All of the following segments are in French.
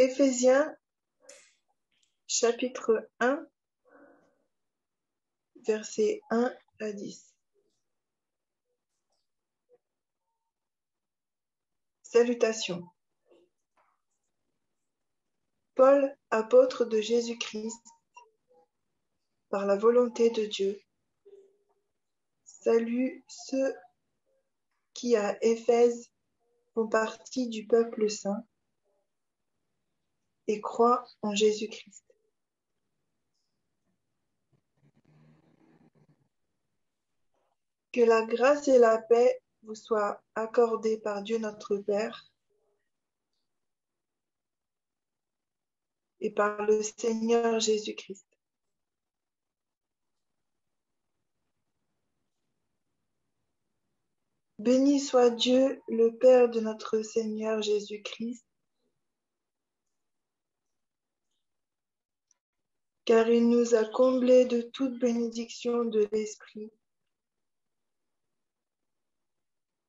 Éphésiens chapitre 1, versets 1 à 10. Salutations. Paul, apôtre de Jésus-Christ, par la volonté de Dieu, salue ceux qui à Éphèse font partie du peuple saint et croient en Jésus-Christ. Que la grâce et la paix vous soient accordées par Dieu notre Père et par le Seigneur Jésus-Christ. Béni soit Dieu, le Père de notre Seigneur Jésus-Christ, car il nous a comblés de toute bénédiction de l'Esprit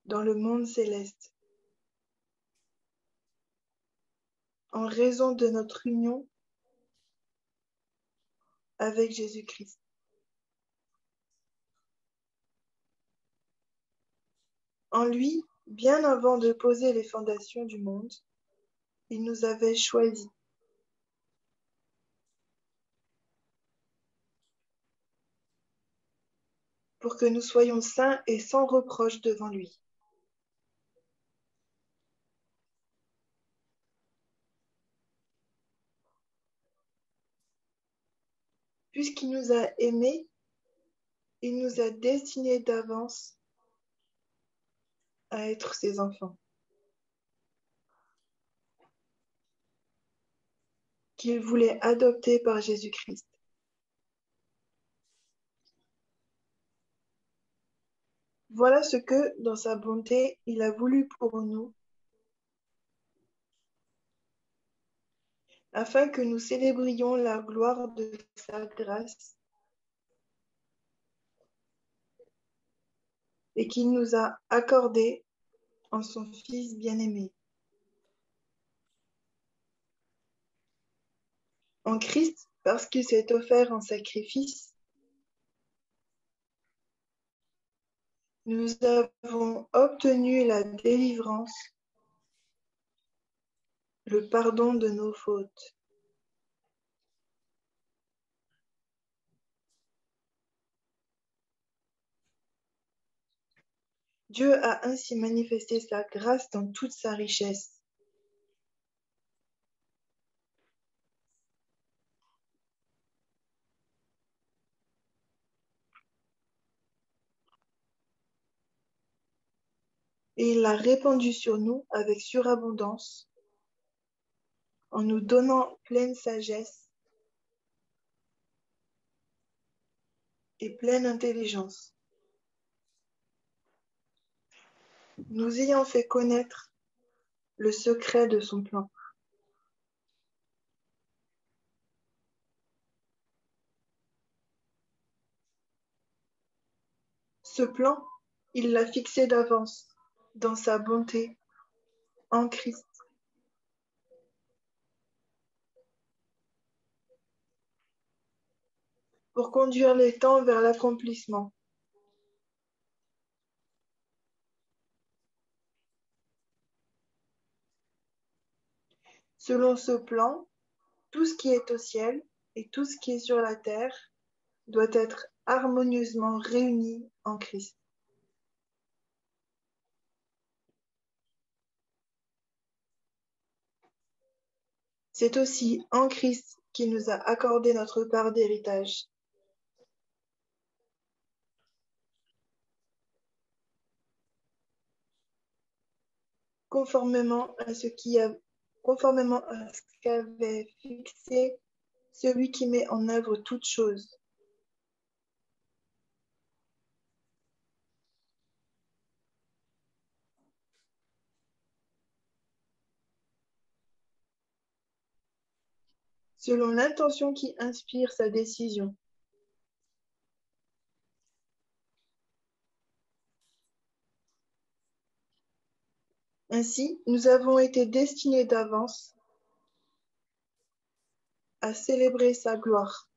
dans le monde céleste, en raison de notre union avec Jésus-Christ. En lui, bien avant de poser les fondations du monde, il nous avait choisis pour que nous soyons saints et sans reproche devant lui. Puisqu'il nous a aimés, il nous a destinés d'avance à être ses enfants, qu'il voulait adopter par Jésus-Christ. Voilà ce que, dans sa bonté, il a voulu pour nous, afin que nous célébrions la gloire de sa grâce et qu'il nous a accordé en son Fils bien-aimé. En Christ, parce qu'il s'est offert en sacrifice, nous avons obtenu la délivrance, le pardon de nos fautes. Dieu a ainsi manifesté sa grâce dans toute sa richesse. Et il l'a répandue sur nous avec surabondance, en nous donnant pleine sagesse et pleine intelligence, nous ayant fait connaître le secret de son plan. Ce plan, il l'a fixé d'avance, dans sa bonté, en Christ, pour conduire les temps vers l'accomplissement. Selon ce plan, tout ce qui est au ciel et tout ce qui est sur la terre doit être harmonieusement réuni en Christ. C'est aussi en Christ qu'il nous a accordé notre part d'héritage. Conformément à ce qu'avait fixé celui qui met en œuvre toutes choses. Selon l'intention qui inspire sa décision. Ainsi, nous avons été destinés d'avance à célébrer sa gloire.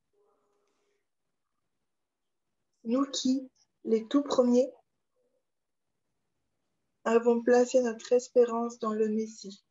Nous qui, les tout premiers, avons placé notre espérance dans le Messie.